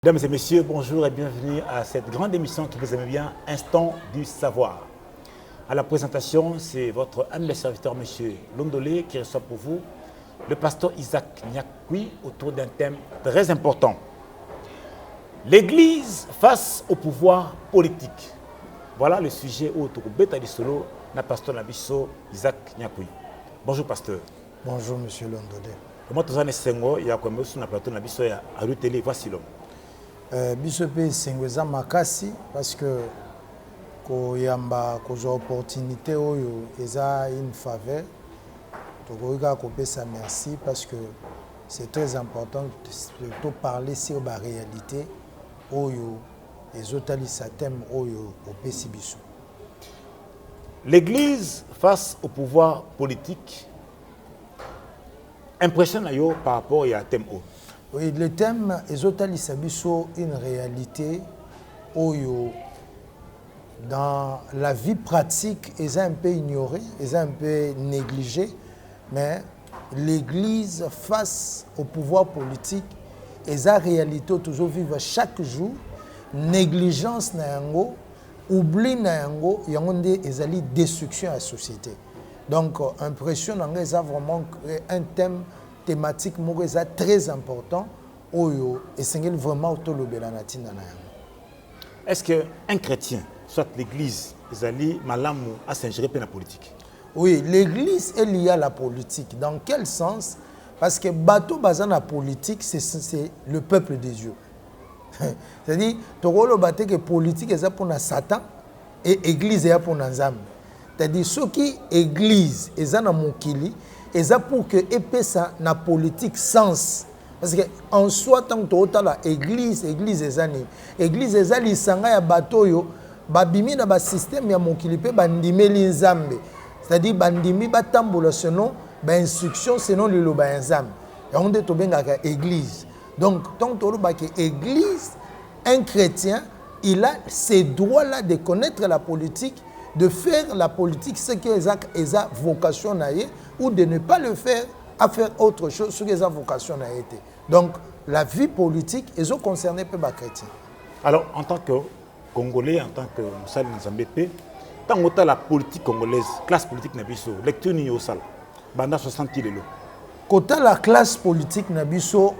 Mesdames et messieurs, bonjour et bienvenue à cette grande émission qui vous aime bien, Instant du Savoir. À la présentation, c'est votre humble serviteur, M. Londolé, qui reçoit pour vous le pasteur Isaac Nyakui autour d'un thème très important. L'Église face au pouvoir politique. Voilà le sujet autour de Beta du Solo, le pasteur Nabiso Isaac Nyakui. Bonjour, pasteur. Bonjour, M. Londolé. Comment vous allez sengo ya kwa mbesu na plateau Nabiso ya Aruteli, voici l'homme. Bisope sengweza makasi parce que koyamba kozwa opportunité oyo eza une faveur tokoyika kopesa merci parce que c'est très important de parler sur la réalité oyo ezotalisa thème oyo opesi biso. L'Église face au pouvoir politique impressionne yo par rapport à thème o. Oui, le thème ezotalisa biso une réalité oyo dans la vie pratique est un peu ignoré, est un peu négligé, mais l'Église face au pouvoir politique est une réalité toujours vivre chaque jour, négligence na yango, oubli na yango, yango ezali destruction à la société. Donc impression nanga est vraiment un thème thématique très important oyo esengeli vraiment otolobela na tinda na yango. Est-ce qu'un chrétien, soit l'Église, ezali malamu à s'ingérer dans la politique? Oui, l'Église est liée à la politique. Dans quel sens? Parce que bateau basé la politique, c'est le peuple de Dieu. C'est-à-dire, tokolo baté que politique est pour Satan et Église est pour Nzambe. C'est-à-dire, ceux qui Église est na mokili, et ça pour que épesa na politique sens parce que en soi tant que la église ezani église ezali sanga ya batoyo babimi na ba système ya mokili pe bandimeli nzambe c'est-à-dire bandimi batambola selon ba instruction selon liloba ya nzambe yango nde tobengaka église. Donc tant que église, un chrétien il a ces droits là de connaître la politique, de faire la politique, ce que eza vocation na ye, ou de ne pas le faire, à faire autre chose, ce que eza vocation na été. Donc, la vie politique, ils ont concerné peu les chrétiens. Alors, en tant que Congolais, en tant que Moussal Nzambépé, tant que la politique congolaise, classe politique Nabiso, lecture ni yosal, banda 60 kilo. Quant à la classe politique Nabiso,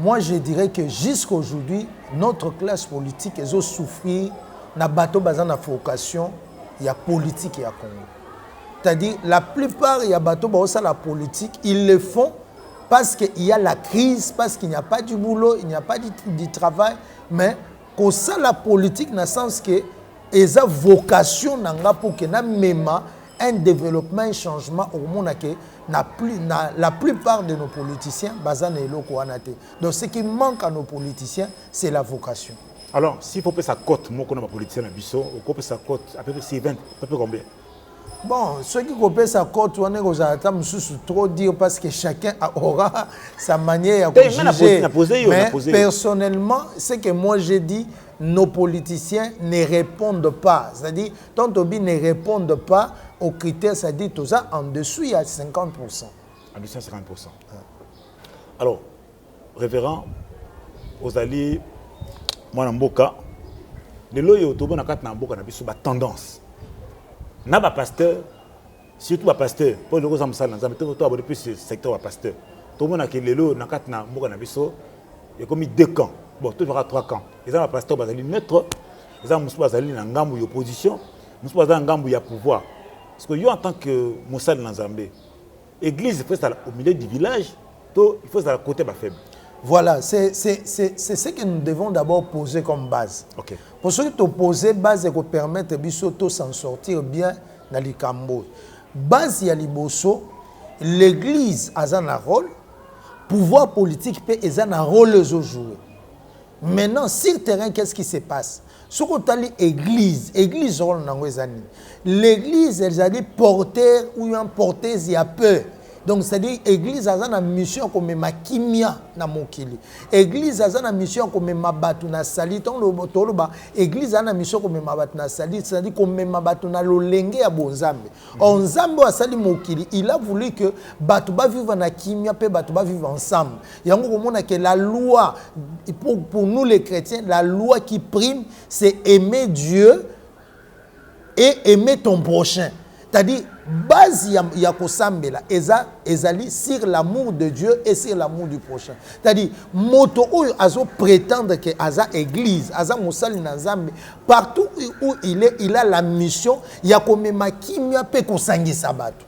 moi je dirais que jusqu'à aujourd'hui, notre classe politique, ils ont souffert na bateau basé na vocation, il y a politique et il y a Congo. C'est-à-dire, la plupart, il y a bateau basé la politique, ils le font parce qu'il y a la crise, parce qu'il n'y a pas du boulot, il n'y a pas du travail, mais qu'on ça la politique dans le sens que ils ont vocation pour que na même un développement, un changement au monde que la plupart de nos politiciens basé na eloko wanate. Donc ce qui manque à nos politiciens, c'est la vocation. Alors, s'il faut que ça cote, moi, comme politicien à Bissau, on peut ça cote à peu près 20, à peu près combien? Bon, ceux qui copient sa cote, on est trop dire parce que chacun aura sa manière de juger. Mais personnellement, ce que moi j'ai dit, nos politiciens ne répondent pas. C'est-à-dire, tant Tobi ne répondent pas aux critères, c'est-à-dire tout ça, en dessous, il y a 50%. En dessous, 50%. Alors, révérend, aux alliés, moi, dans Mboka, les loyaux, tout le monde a Mboka, na tendance. Na ba pasteur, surtout ba pasteur, pour le gros amsal, nous avons tout abordé plus le secteur ba pasteur. Tout le monde a que les loyaux, na Mboka, na biso, il y a comme 2 camps. Bon, toujours à 3 camps. Les gens ba pasteur, bazali neutre, les gens moussou bazali na ngambu y opposition, moussou bazali na ngambu y pouvoir. Parce que yo en tant que Moussal Nzambé, église, il faut être au milieu du village, il faut être à côté ba faible. Voilà, c'est ce que nous devons d'abord poser comme base. Okay. Pour ce qui te poser base et permettre de s'en sortir bien dans les Cambo. Base ya liboso, l'église a un rôle, pouvoir politique peut a un rôle jouer. Maintenant, sur le terrain, qu'est-ce qui se passe? Ce qu'on a l'église, rôle dans l'église, elle a des porteurs ou un porteuse, il y a peur. Donc c'est-à-dire église a une mission comme ma kimia na mokili. Église a une mission comme ma batu na sali ton lo église a une mission comme ma batu na sali, c'est-à-dire comme ma batu na lolenge ya bonzambe. On zambe a sali mokili, il a voulu que batu ba vivre na kimia pe batu ba vivre ensemble. Yango komona que la loi pour nous les chrétiens, la loi qui prime c'est aimer Dieu et aimer ton prochain. C'est-à-dire, base ya kosambela ezali sur l'amour de Dieu et sur l'amour du prochain. C'est-à-dire, moto oyo azo prétendre que aza église, aza mosali na Nzambe, partout où il est, il a la mission ya komema kimia pe kosangisa bato.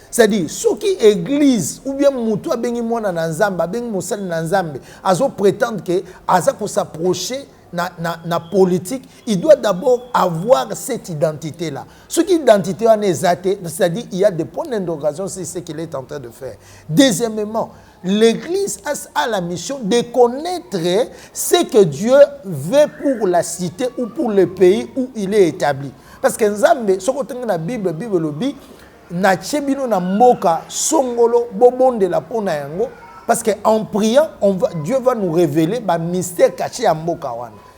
C'est-à-dire, ceux qui église ou bien moto abengi mwana na Nzambe, abengi mosali na Nzambe, azo prétendre que aza ko s'approcher na politique, il doit d'abord avoir cette identité-là. Ce qui identité en est c'est-à-dire il y a des points d'interrogation, c'est ce qu'il est en train de faire. Deuxièmement, l'Église a la mission de connaître ce que Dieu veut pour la cité ou pour le pays où il est établi. Parce que Nzambe, ce qu'on dans la Bible lobi, na tchebino na mboka songolo bobonde la pona yango. Parce qu'en priant, Dieu va nous révéler le mystère caché à Mboka.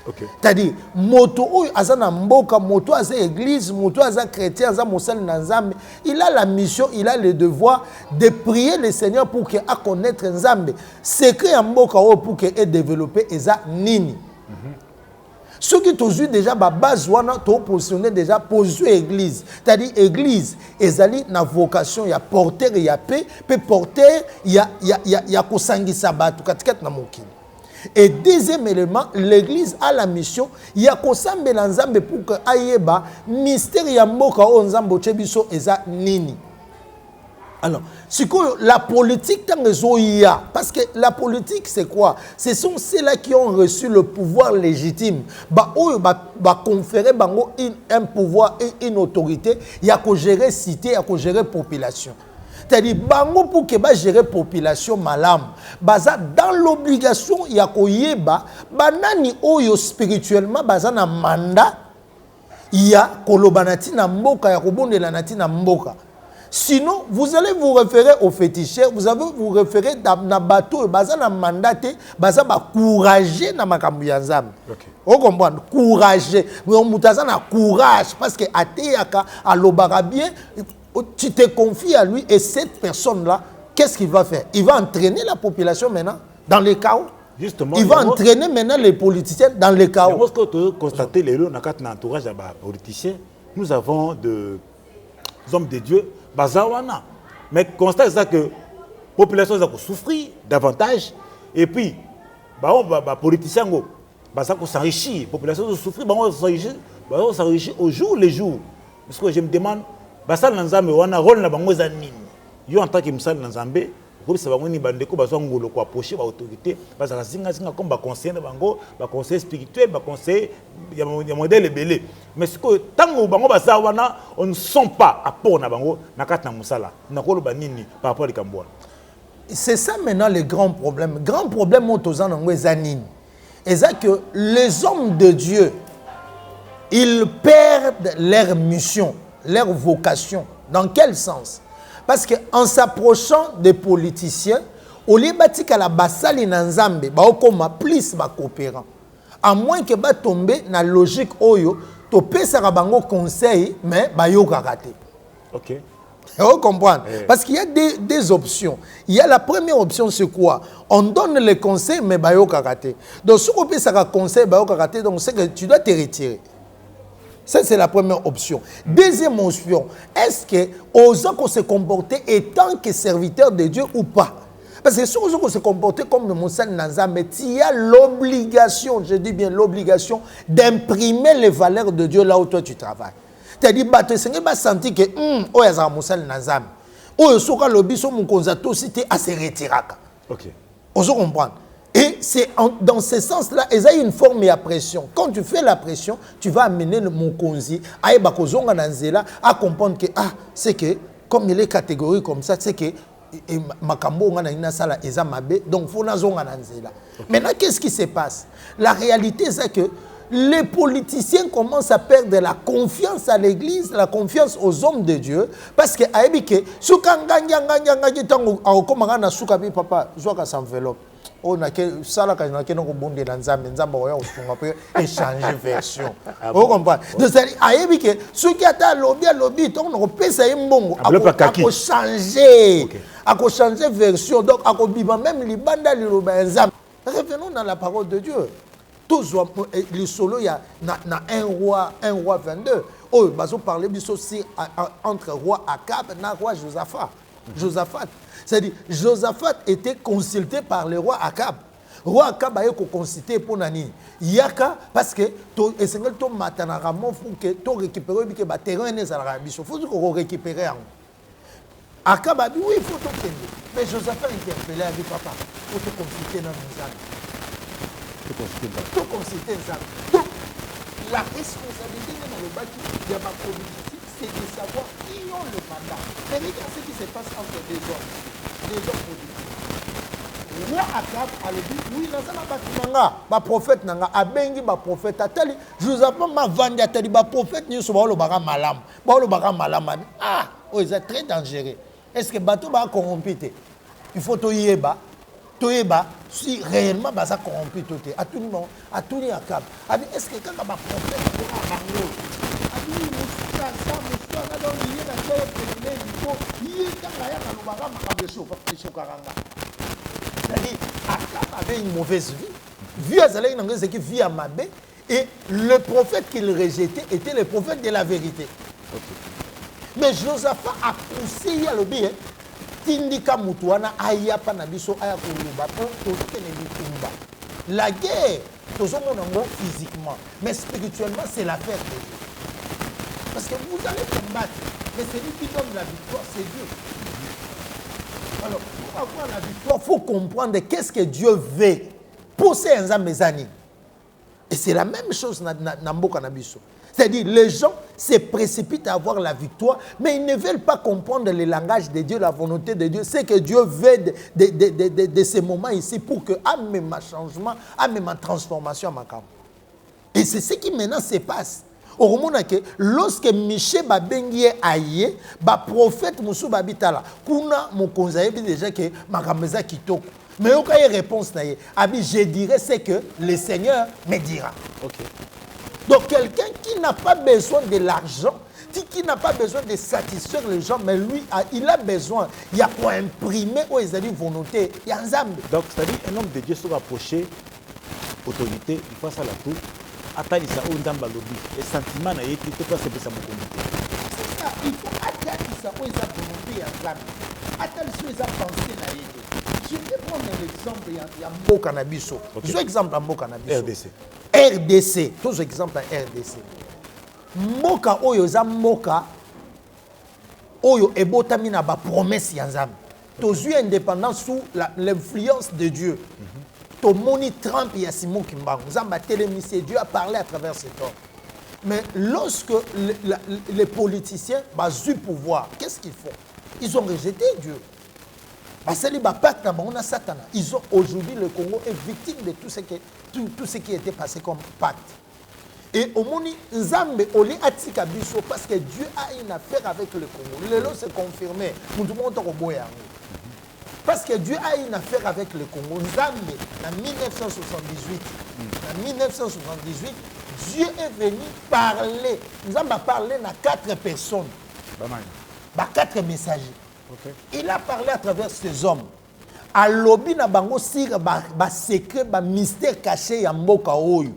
Okay. C'est-à-dire, moto ou azana mboka, moto aza église, moto aza chrétien, aza mosali na Nzambe, il a la mission, il a le devoir de prier le Seigneur pour qu'il a connaître Nzambe. Secret en mboka ou pour qu'il ait développé eza nini. Ce qui toujours déjà ba base wana to positionner déjà position église, c'est-à-dire église ezali na vocation ya porteur ya paix, pe porteur ya kosangisa bato katikati na mokili. Et deuxième élément, l'église a la mission ya kosambela Nzambe pour que ayeba mystère ya mboka o Nzambe chebiso eza nini. Alors, la politique, parce que la politique, c'est quoi? Ce sont ceux-là qui ont reçu le pouvoir légitime. Conférer un pouvoir et une autorité, il y a qu'à gérer cité, il y a qu'à gérer population. C'est-à-dire, bango pour que gérer la population malam, dans l'obligation, il y a qu'à yeba, banani oyo spirituellement, na mandat, il y a kolobanati na mboka, il y a kobonde la nati na mboka. Sinon, vous allez vous référer aux féticheurs, vous allez vous référer à bateau, baza na mandaté, baza ba courager na makambu ya Nzambe. Vous comprenez? Courager. Mutaza na courage parce que ateyaka alobaka bien, tu te confies à lui et cette personne-là, qu'est-ce qu'il va faire? Il va entraîner la population maintenant dans les chaos. Justement, il va entraîner maintenant les politiciens dans les chaos. Parce que tu constates les lois dans l'entourage des politiciens, nous avons des hommes de Dieu. Bazawana. Mais constat c'est que la population va souffrir davantage et puis les politiciens vont s'enrichir, la population va souffrir, va s'enrichir au jour le jour. Parce que je me demande, basal Nzambe wana rôle na bango za nini? Yo en tant que musal Nzambe, ko bisa bango ni bandeko bazwa ngolo ko approcher ba autorité, bazaka singa comme ba conseiller bango, ba conseiller spirituel, ba conseiller ya modèle belé. Mais ce que tango bango basa wana on ne sont pas apport na bango na kata na musala. Na ko lo banini par rapport à Kambouan. C'est ça maintenant le grand problème. Grand problème autozan ngo ezanini. C'est que les hommes de Dieu ils perdent leur mission, leur vocation. Dans quel sens? Parce qu'en s'approchant des politiciens, au lieu de la basali na Nzambe, ba okoma plus ba coopérant. À moins que ba tomber na logique oyo, to pesa bango conseil, mais ba yo karaté. OK. Vous comprenez? Parce qu'il y a des options. Il y a la première option, c'est quoi? On donne les conseils, mais ba yo karaté. Donc si on pesa un conseil, ba yo karaté, donc c'est que tu dois te retirer. Ça, c'est la première option. Deuxième option, est-ce que osons qu'on se comporter étant que serviteur de Dieu ou pas? Parce que si osons qu'on se comporter comme le Moussa Nzambe, il y a l'obligation, je dis bien l'obligation, d'imprimer les valeurs de Dieu là où toi tu travailles. C'est-à-dire, tu vas sentir que, oh, il y a Moussa Nzambe. Oh, il y a lobby sur mon conzato, si tu es à se retirer. Ok. Osons comprendre. Et c'est dans ce sens-là, il y a une forme de pression. Quand tu fais la pression, tu vas amener mon konzi à comprendre que, c'est que, comme il est catégorie comme ça, c'est que, makambo nga na sala eza mabe, donc faut na zonga na nzela. Maintenant, qu'est-ce qui se passe? La réalité, c'est que les politiciens commencent à perdre la confiance à l'église, la confiance aux hommes de Dieu, parce que aébike suka nganga tango akomanga na suka bi papa zoka s'enveloppe. On a que ça là quand on a que non bonde dans nzamba oya osunga pe échanger version. Vous comprenez? Donc c'est aébike suki ata lobby donc on pesa imbongo ako changer. Ako changer version donc ako biba même libanda liloba nzamba. Revenons dans la parole de Dieu. Tous les solos, il y a 1 roi 22. Oh, ils ont parlé aussi entre roi Akab et roi Josaphat. Josaphat. C'est-à-dire, Josaphat était consulté par le roi Akab. Roi Akab a été consulté pour Nani. Yaka, parce que et c'est que matana ramon faut que tu récupères le terrain et il faut qu'on récupère. Akab a dit oui, il faut tout tenir. Mais Josaphat a interpellé, a dit papa, il faut te consulter dans nos âmes. Tout consulter ça. Donc, la responsabilité dans le bâti de ma politique, c'est de savoir qui ont le mandat. Mais regarde ce qui se passe entre des hommes politiques. Roi Akab a dit, oui, dans ça, ma prophète, a bengi ma prophète, atali, je vous appelle ma vandi, atali, ma prophète, nous sommes le baga malam. Le baga malam, ah, c'est très dangereux. Est-ce que bateau va corrompu? Il faut tout y aller. Toyeba, si réellement ça corrompu tout à tout le monde, à tous les Akab. Est-ce que quand on va prophète pour un rango, a dit ça, on a dans l'idée d'un tel phénomène, il y a quand il y a un baga makabe chokaranga. C'est-à-dire, Akab avait une mauvaise vie. Vie à Zalaï Nangue, c'est qu'il vit à Mabé, et le prophète qu'il rejetait était le prophète de la vérité. Mais Josaphat a conseillé à l'obéir. Tindika mutuana ayapa na biso aya koluba pour tokene bitumba. La guerre, tozomona physiquement, mais spirituellement c'est l'affaire de Dieu. Parce que vous allez combattre, mais celui qui donne la victoire, c'est Dieu. Alors, pour avoir la victoire, il faut comprendre qu'est-ce que Dieu veut pour ces années. Et c'est la même chose dans Mboka Nabiso. C'est-à-dire, les gens se précipitent à avoir la victoire, mais ils ne veulent pas comprendre le langage de Dieu, la volonté de Dieu. C'est que Dieu veut de ces moments ici pour que, à même changement, à même transformation à ma camp. Et c'est ce qui maintenant se passe. Au moment où, lorsque Michel Babengi est aillé, le prophète Moussou Babitala, kuna mon conseiller déjà que ma camisa kitoko. Mais il y a une réponse. Je dirais c'est que le Seigneur me dira. Okay. Donc quelqu'un qui n'a pas besoin de l'argent, qui n'a pas besoin de satisfaire les gens, mais lui, il a besoin. Il y a quoi imprimer où ils ont une volonté. Il y a un zambe. Donc c'est-à-dire un homme de Dieu se rapprocher autorité, il faut ça la tout. Attali ça au ndamba lobby. Les sentiments na yéki tout ça c'est ça mon comité. C'est ça, il faut attali ça où ils ont volonté ya zambe. Attali ça ils ont pensé na yéki. Je vais prendre l'exemple, il y a Mboka Nabiso. Je vais exemple à Mboka Nabiso. RDC. RDC. Tous exemples à RDC. Mboka Oyo za Mboka Oyo ebotami na ba promesse ya Nzambe. Tous eu indépendance sous l'influence de Dieu. Tomoni Trump et Simon Kimbangu. Nzambe a télémisé, Dieu a parlé à travers cet homme. Mais lorsque les politiciens ont eu pouvoir, qu'est-ce qu'ils font? Ils ont rejeté Dieu. Ils ont aujourd'hui, le Congo est victime de tout ce qui était passé comme pacte. Et au moment où Nzambe oli atika biso parce que Dieu a une affaire avec le Congo. Le lot s'est confirmé. Parce que Dieu a une affaire avec le Congo. Nzambe, en 1978, Dieu est venu parler. Nzambe a parlé à 4 personnes. 4 messagers. Okay. Il a parlé à travers ces hommes. A lobby na bango sir ba secret ba mystère caché ya mboka oyo.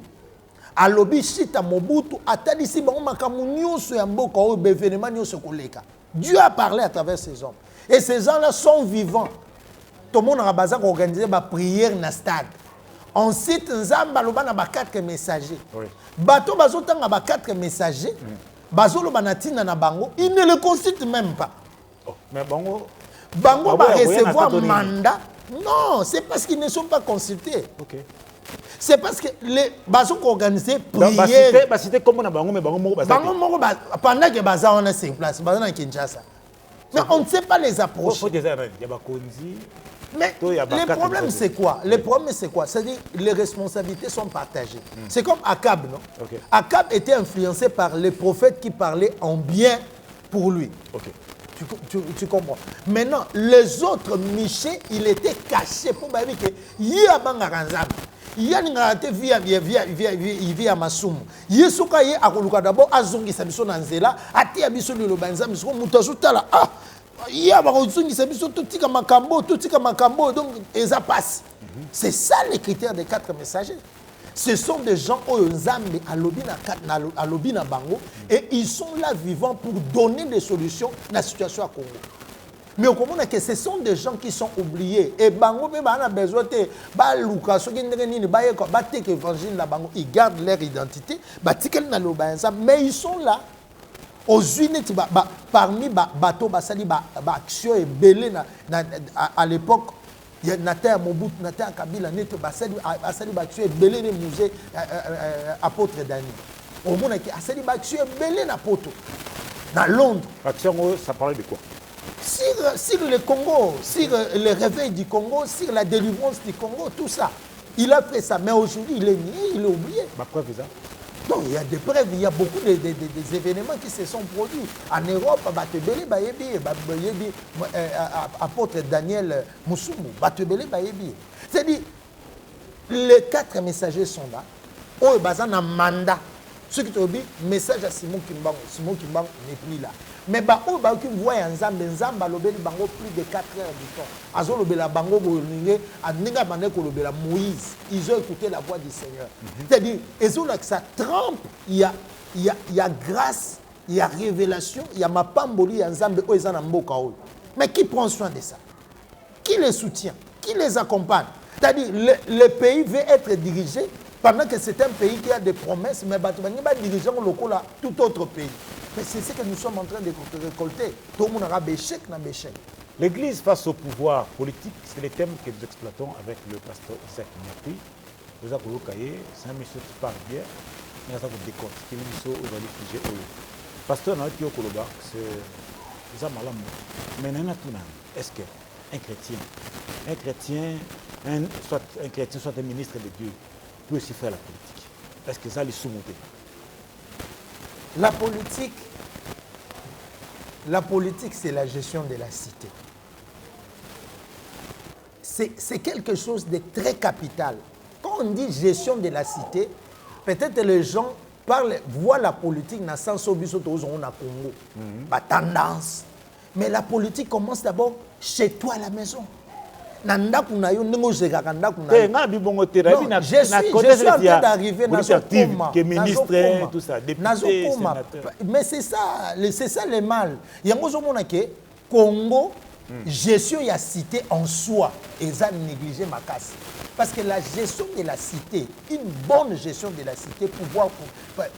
A lobby chita Mobutu atali si bango makamu nyonso ya mboka oyo be événement nyonso koleka. Dieu a parlé à travers ces hommes. Et ces gens-là sont vivants. Tout le monde a besoin d'organiser ba prière na stade. Ensuite Nzamba loba na ba 4 messagers. Oui. Bato bazotanga ba 4 messagers. Bazolo banatina na bango, ils ne le consultent même pas. Mais Bango va recevoir un mandat. Non, c'est parce qu'ils ne sont pas consultés. Okay. C'est parce que les Bazou organisé prière. C'était comme on a Bango, mais Bango pendant que Baza on a 5 places, Baza en Kinshasa. Mais on ne sait pas les approcher. Mais le problème, c'est quoi? Le problème, c'est quoi? C'est-à-dire les responsabilités sont partagées. C'est comme Akab, non? Okay. Akab était influencé par les prophètes qui parlaient en bien pour lui. Okay. Tu comprends? Maintenant, les autres, Miché, il était caché pour dire que il y a Bangaranzam. Il y a une vie à Masumu. Il y a un qui a d'abord Azongi Sabiso Nanzela, Ati Abiso Lobanzam, Moutazutala. Ah! Il y a un Makambo, donc ils passent. C'est ça les critères des 4 messagers. Ce sont des gens qui ont Alobina Bango et ils sont là vivants pour donner des solutions à la situation à Congo. Mais au Congo, ce sont des gens qui sont oubliés. Et Bango, ils ont besoin de ils gardent leur identité, mais ils sont là. Aux unités, parmi bateaux, action et belé à l'époque, il y a Nata Mobutu, Nata Kabila, Asali Baksio et belé les musées apôtre Dani. Au monde, Asali Baksio et belé na poto. Dans Londres. Action, ça parlait de quoi? Sur le Congo, sur le réveil du Congo, sur la délivrance du Congo, tout ça. Il a fait ça, mais aujourd'hui, il est nié, il est oublié. Ma preuve est ça. Donc il y a des preuves, il y a beaucoup des événements qui se sont produits. En Europe, apôtre Daniel Moussoumou, c'est-à-dire, les 4 messagers sont là. Oh, ils ont un mandat. Ce qui te dit, message à Simon Kimbango n'est plus là. Mais oh, qui voient un Nzambe bango plus de 4 heures du temps. Azo lobela bango bolingé, aninga bandeko lobela Moïse. Ils ont écouté la voix du Seigneur. C'est-à-dire, ils ont là que ça trempe, il y a grâce, il y a révélation, il y a mapamboli, il y a Nzambe oizana mboka oyo. Mais qui prend soin de ça? Qui les soutient? Qui les accompagne? C'est-à-dire, le pays veut être dirigé pendant que c'est un pays qui a des promesses, mais il va diriger là tout autre pays. Mais c'est ce que nous sommes en train de récolter. Tout le monde aura échec dans l'échec. L'Église face au pouvoir politique, c'est les thèmes que nous exploitons avec le pasteur Isaac Nyakui. Vous avez vu c'est un monsieur qui parle bien, mais il y a des décortiques, il y a des sujets. Pasteur, c'est ça malam. Mais est-ce qu'un chrétien, soit un chrétien, soit un ministre de Dieu, peut aussi faire la politique? Est-ce que ça les sous-monter? La politique, c'est la gestion de la cité. C'est quelque chose de très capital. Quand on dit gestion de la cité, peut-être les gens voient la politique dans le sens où on a Congo, tendance. Mais la politique commence d'abord chez toi à la maison. Je suis en train d'arriver dans ce ministre, tout ça, député, sénateur. Mais c'est ça le mal. Il y a un Congo, gestion de la cité en soi, et ça négligé ma casse. Parce que la gestion de la cité, une bonne gestion de la cité, pouvoir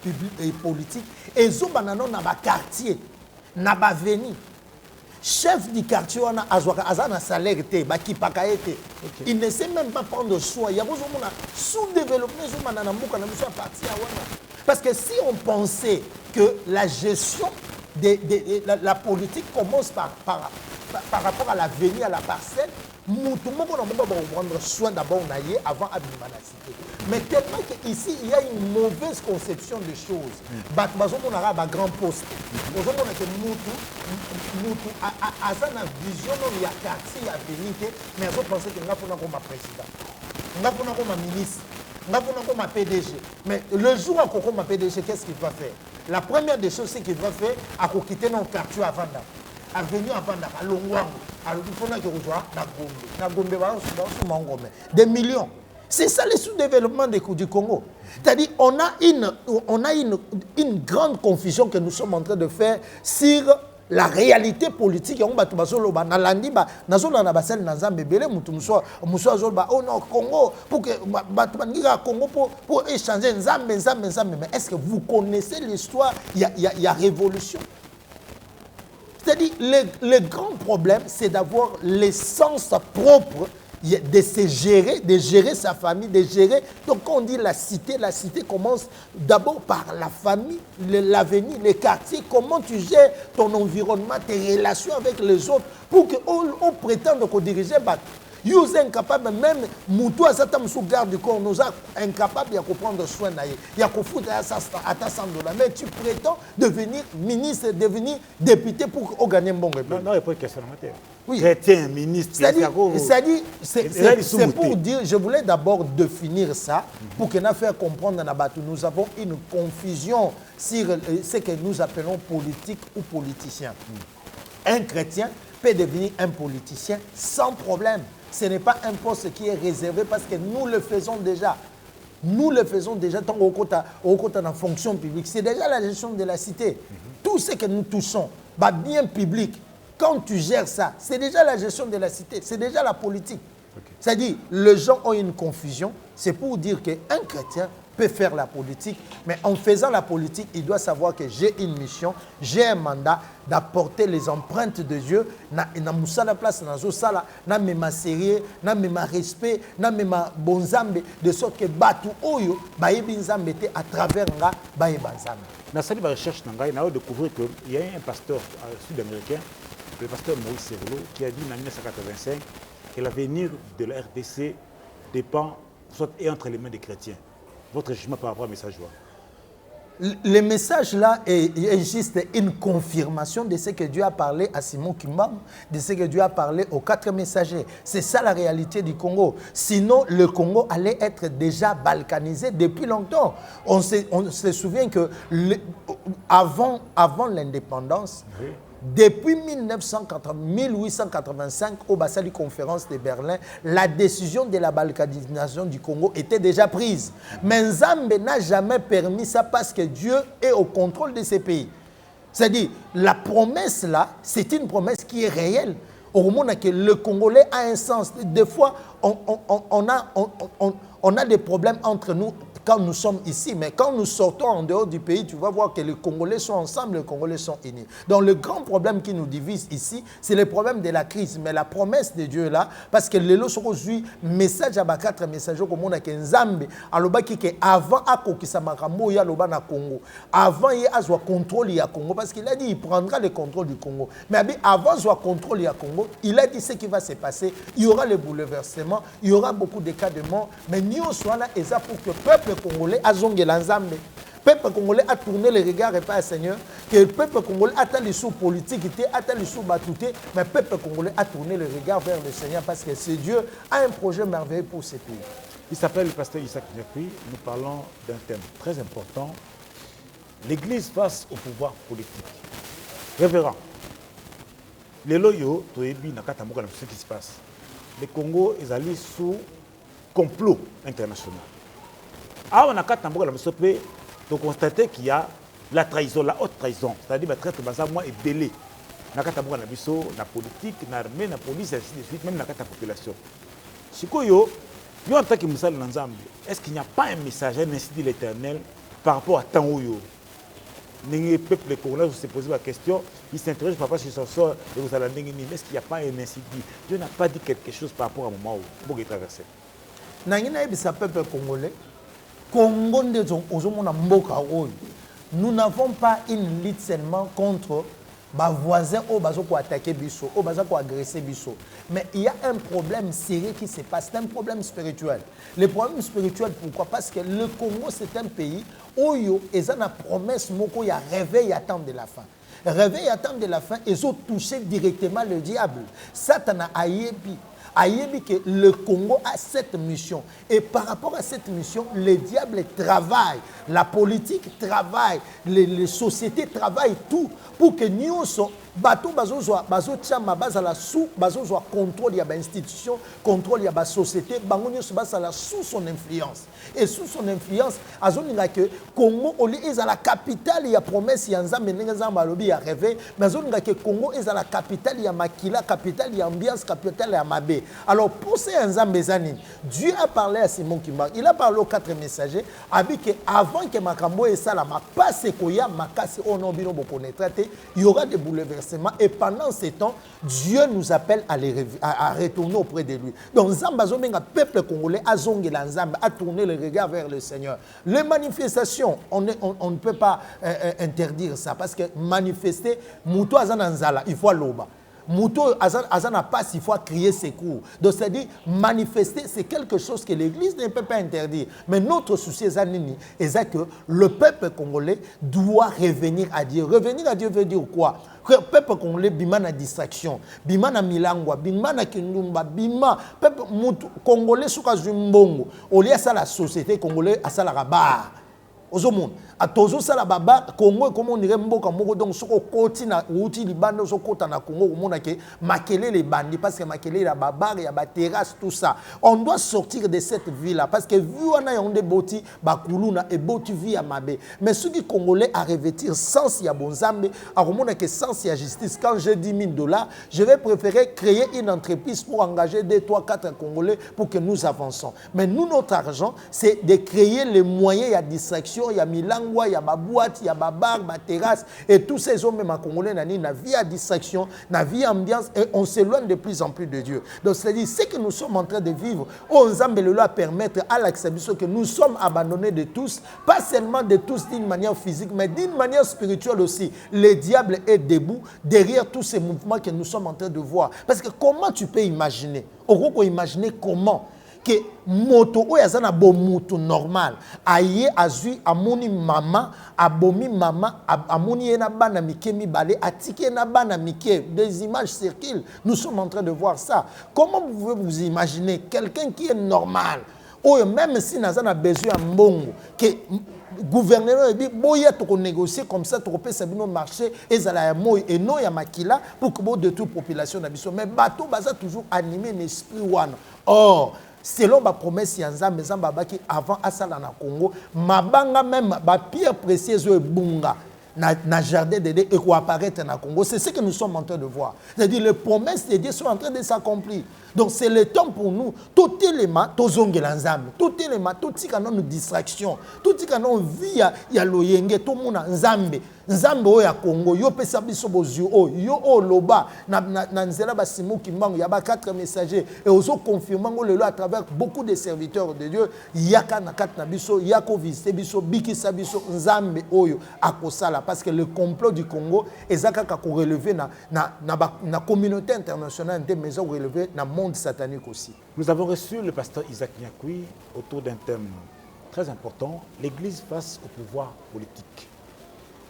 public et politique, et zo banano na ba quartier, na ba veni. Chef du quartier, on a un salaire, il ne sait même pas prendre soin. Il y a un sous-développement, parce que si on pensait que la gestion de la politique commence par rapport à l'avenir, à la parcelle, nous devons prendre soin d'abord avant d'abîmer la cité. Mais tellement qu'ici, il y a une mauvaise conception des choses. On a un grand poste. On a une vision, il y a quartier, il y a vérité, mais on pense que nous avons un président, nous avons un ministre, nous avons un PDG. Mais le jour où on a un PDG, qu'est-ce qu'il va faire? La première des choses, c'est qu'il va faire, c'est quitter notre quartier avant d'aller. À venir avant à Longwango, alors il faut que vous soyez des millions. C'est ça le sous-développement du Congo. C'est-à-dire on a une grande confusion que nous sommes en train de faire sur la réalité politique. On va tout basolo na landi ba nazola na basel na Nzambe belé mutu muso azol ba oh non Congo pour que ba Congo pour échanger Nzambe. Mais est-ce que vous connaissez l'histoire? Il y a révolution. C'est-à-dire, le grand problème, c'est d'avoir l'essence propre de gérer sa famille, de gérer. Donc, quand on dit la cité commence d'abord par la famille, l'avenir, les quartiers. Comment tu gères ton environnement, tes relations avec les autres, pour qu'on prétende qu'on dirige. Nous sommes incapables, même Moutou à cette garde du corps, nous sommes incapables de prendre soin d'elle. Il y a qu'on fout à ta $100. Mais tu prétends devenir ministre, devenir député pour gagner un bon répondre. Non, il n'y a pas de question en matière. Oui. Chrétien, ministre, c'est pour dire, je voulais d'abord définir ça pour que nous fassions comprendre que nous avons une confusion sur ce que nous appelons politique ou politicien. Un chrétien peut devenir un politicien sans problème. Ce n'est pas un poste qui est réservé parce que nous le faisons déjà. Nous le faisons déjà tant au côté de la fonction publique. C'est déjà la gestion de la cité. Tout ce que nous touchons, bien public, quand tu gères ça, c'est déjà la gestion de la cité, c'est déjà la politique. Okay. C'est-à-dire, les gens ont une confusion. C'est pour dire qu'un chrétien peut faire la politique, mais en faisant la politique, il doit savoir que j'ai une mission, j'ai un mandat d'apporter les empreintes de Dieu na musala place na zo sala na mema sérieux na mema respect na mema bonzambe de sorte que batu oyo bayebi nzambe te à travers nga bayeba nzambe. Na sali ba recherche na ngai na découvrir que il y a un pasteur sud-américain, le pasteur Maurice Serlo, qui a dit en 1985 que l'avenir de la RDC dépend soit et entre les mains des chrétiens. Votre jugement par rapport au message là? Le message là est juste une confirmation de ce que Dieu a parlé à Simon Kimbam, de ce que Dieu a parlé aux 4 messagers. C'est ça la réalité du Congo. Sinon, le Congo allait être déjà balkanisé depuis longtemps. On se souvient que avant l'indépendance, oui. Depuis 1885, au Bassali Conférence de Berlin, la décision de la balkanisation du Congo était déjà prise. Mais Nzambe n'a jamais permis ça parce que Dieu est au contrôle de ces pays. C'est-à-dire, la promesse là, c'est une promesse qui est réelle. Au moment où le Congolais a un sens. Des fois, on a des problèmes entre nous quand nous sommes ici, mais quand nous sortons en dehors du pays, tu vas voir que les Congolais sont ensemble, les Congolais sont unis. Donc le grand problème qui nous divise ici, c'est le problème de la crise. Mais la promesse de Dieu est là, parce que les lois sont aujourd'hui, message à 4 messages comme on a que Nzambe, alors qui avant à kokisa makambo ya loba na Congo, avant il a soit contrôle ya Congo, parce qu'il a dit il prendra le contrôle du Congo. Mais avant soit contrôle ya Congo, il a dit ce qui va se passer, il y aura le bouleversement, il y aura beaucoup de cas de mort, mais nous soit là et ça pour que le peuple congolais a zongé l'ensemble. Le peuple congolais a tourné le regard et pas au Seigneur. Que le peuple congolais a atteint les sous politique, a atteint les sous batouté, mais le peuple congolais a tourné le regard vers le Seigneur parce que ce Dieu a un projet merveilleux pour ce pays. Il s'appelle le pasteur Isaac Nyakui. Nous parlons d'un thème très important. L'Église face au pouvoir politique. Révérend, les loyaux, ce qui se passe. Le Congo est allé sous complot international. On a constaté qu'il y a la trahison, la haute trahison, c'est-à-dire que le moins est belé. La politique, l'armée, la police, et ainsi de suite, même la population. Est-ce qu'il n'y a pas un message, un ainsi dit l'Éternel, par rapport à Tangoyo? Les peuples congolais se posent la question, ils s'interrogent par rapport à ce sort et vous allez est-ce qu'il n'y a pas un ainsi dit? Dieu n'a pas dit quelque chose par rapport à un moment où il est traversé. Peuple congolais. Nous n'avons pas une lutte seulement contre nos voisins qui ont attaqué Bisso, qui ont agressé Bisso. Mais il y a un problème sérieux qui se passe, c'est un problème spirituel. Le problème spirituel, pourquoi? Parce que le Congo, c'est un pays où il y a une promesse, il y a réveil à temps de la fin. Réveil à temps de la fin, ils ont touché directement le diable. Satan a aïebi que le Congo a cette mission. Et par rapport à cette mission, le diable travaille, la politique travaille, les sociétés travaillent tout pour que nous soyons bateau bazo tchama bazala sous bazo contrôle ya ba institution, contrôle ya ba société, bango nyo bazala sous son influence. Et sous son influence, azoninga que Congo oli est à la capitale ya promesse ya nzambe ndenge nzambe alobi ya rêver, mais azoninga que Congo est à la capitale ya makila, capitale ya ambiance, capitale ya mabe. Alors pour ces nzambe zani, Dieu a parlé à Simon Kimba, il a parlé aux 4 messagers, avec que avant que makambo et ça la ma passe koya makasi ono bino bokonetrate, il y aura des bouleversements. Et pendant ces temps, Dieu nous appelle à retourner auprès de lui. Donc, le peuple congolais a zongé la Nzambe, a tourné le regard vers le Seigneur. Les manifestations, on ne peut pas interdire ça parce que manifester, il faut l'oba. Mouto Azana passe, il faut crier secours. Donc c'est-à-dire manifester, c'est quelque chose que l'Église ne peut pas interdire. Mais notre souci est que le peuple congolais doit revenir à Dieu. Revenir à Dieu veut dire quoi? Le peuple congolais bima na distraction, bima na milangwa, bima na kindumba, bima peuple congolais suka zumbongo. Au lieu ça la société congolaise à ça la rabat. Ozomon atozo sala baba Congo comme on dirait mboka moko donc soko koti na uti libanda soko kota na Congo komona ke makele les bandits parce que makele la babare ya ba terrasse tout ça on doit sortir de cette vie là parce que vu on a yonde boti ba kuluna et boti vie à mabe mais ceux qui congolais à revêtir sens ya bonzambe a komona ke sens ya justice quand j'ai 10 000 $, je vais préférer créer une entreprise pour engager 2, 3, 4 Congolais pour que nous avançons mais nous notre argent c'est de créer les moyens ya distraction il y a milangwa, il y a ma boîte, il y a ma bar, ma terrasse et tous ces hommes même à Congolais na vie à distraction, na vie ambiance et on s'éloigne de plus en plus de Dieu. Donc c'est-à-dire ce que nous sommes en train de vivre, on Nzambe le doit permettre à l'acceptation que nous sommes abandonnés de tous, pas seulement de tous d'une manière physique mais d'une manière spirituelle aussi. Le diable est debout derrière tous ces mouvements que nous sommes en train de voir. Parce que comment tu peux imaginer? On peut imaginer comment que moto oyo aza na bomutu normal aye azui amoni mama abomi mama amoni ena bana mike mibale atiki na bana mike des images circulent nous sommes en train de voir ça comment vous pouvez vous imaginer quelqu'un qui est normal oyo même si naza na besoin ya mbongo que gouverneur dit boya to négocier comme ça to pesa bino marché ezala ya moy et non ya makila pour que de toute population na biso mais bateau baza toujours animé l'esprit wana or selon ma promesse ya Nzambe Nzambe baki avant asala na Congo mabanga même ba pierre précieuse e bunga na jardin de Dieu et quoi apparaître na Congo c'est ce que nous sommes en train de voir c'est-à-dire les promesses de Dieu sont en train de s'accomplir donc c'est le temps pour nous tout élément tozongela Nzambe tout élément tout tika nos distractions tout tika nos vie ya loyenge tout mona Nzambe Nzambe o ya Congo yo pesa biso bozio o yo o loba na nzela ba simuki mbango ya ba 4 messagers et ozo confirmer ngo lelo à travers beaucoup de serviteurs de Dieu yaka na kat na biso yako visiter biso bikisa biso Nzambe oyo akosala parce que le complot du Congo ezaka ka ko relever na communauté internationale des maisons relever na monde satanique aussi. Nous avons reçu le pasteur Isaac Niakoui autour d'un thème très important, l'église face au pouvoir politique.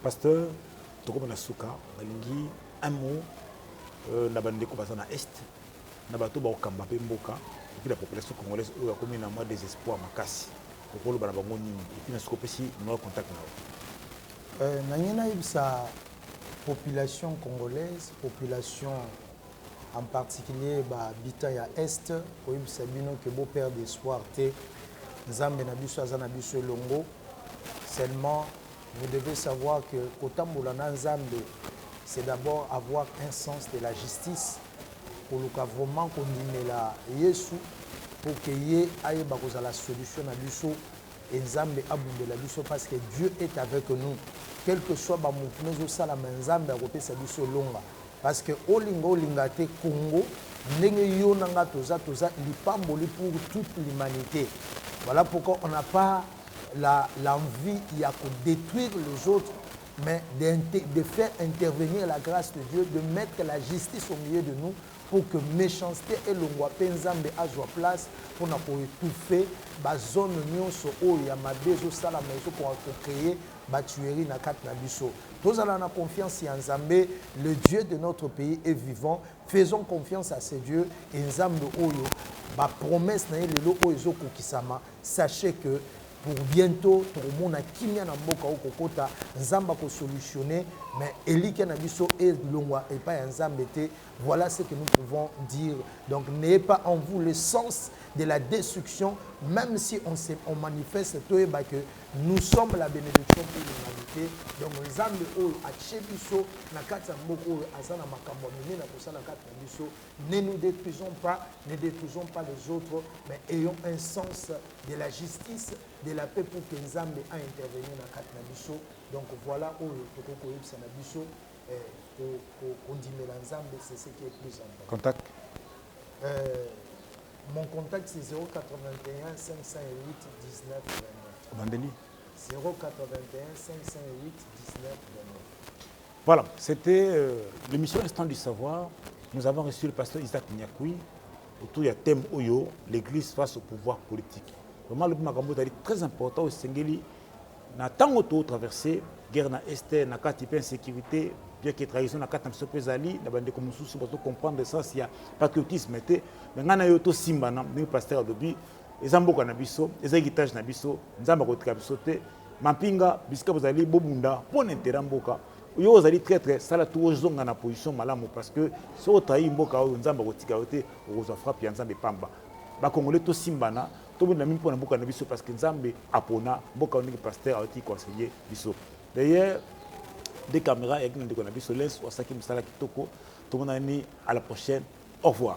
Pasteur Tokobo Nasuka, balingi un mot na bandeko baza na est na bato ba okamba pe mboka et puis la population congolaise a commis na moi désespoir makasi kokolo bana bango nini et puis na skopesi no contact na nanyena sa population congolaise population en particulier ba habitants ya est oyib sabino que beau père d'espoir te Nzambe na biso azana biso longo seulement vous devez savoir que Kotambola Nzambe, c'est d'abord avoir un sens de la justice pour le cas vraiment qu'on dit la Yesu pour qu'il y ait la solution à l'uso et Nzambe abonde la biso parce que Dieu est avec nous quel que soit ba mouvement ça la Nzambe a repé sa biso longa parce que olinga te Congo ndenge yo nanga toza lipamboli pour toute l'humanité voilà pourquoi on n'a pas l'envie il y a que détruire les autres mais de faire intervenir la grâce de Dieu de mettre la justice au milieu de nous pour que méchanceté et longwa Nzambe a sa place pour étouffer la zone nyonso oyo ya mabezo sala maison pour créer ba tuerie na kat na biso. Tous allons avoir confiance en Nzambe, le Dieu de notre pays est vivant. Faisons confiance à ce Dieu et Nzambe oyo ba promesse na lelo oyo kokisama. Sachez que pour bientôt tout le monde a kimia na mboka o kokota Nzamba ko solutionner mais elike na biso et longwa et pas Nzambe te. Voilà ce que nous pouvons dire. Donc n'ayez pas en vous le sens de la destruction même si on manifeste que nous sommes la bénédiction pour l'humanité. Donc Nzambe oyo a chebiso na kati ya mboka oyo azana makambo mini na kosala kati na biso. Ne nous détruisons pas les autres mais ayons un sens de la justice de la paix pour que Nzambe a intervenu na kati na biso. Donc voilà oyo tokoko yebisa na biso kondimela Nzambe c'est ce qui est plus important. Contact mon contact c'est 081 508 19 29. Mandeli 081 508 19 29. Voilà, c'était l'émission Instant du Savoir nous avons reçu le pasteur Isaac Niakoui autour du thème Oyo, l'église face au pouvoir politique. Vraiment, le Makambo est très important au Sengeli. Na tango to traversé guerre na este na kati pe insécurité bien que trahison na kati na sope zali na bande comme sous pour comprendre ça s'il y a patriotisme était mais ngana yo to simba na ni pasteur dobi ezamboka na biso ezagitage na biso nzamba ko tika biso te mampinga bisika bozali bobunda pour intérêt mboka yo ozali très sala to ozonga na position malamu parce que so trahi mboka o nzamba ko tika te ozo frappe ya nzambe pamba ba congolais to simbana tout le monde pour mboka na biso parce que nzambe apona mboka on pasteur a été conseiller biso d'ailleurs des caméras et de na biso les wasaki misala kitoko tout le monde à la prochaine au revoir.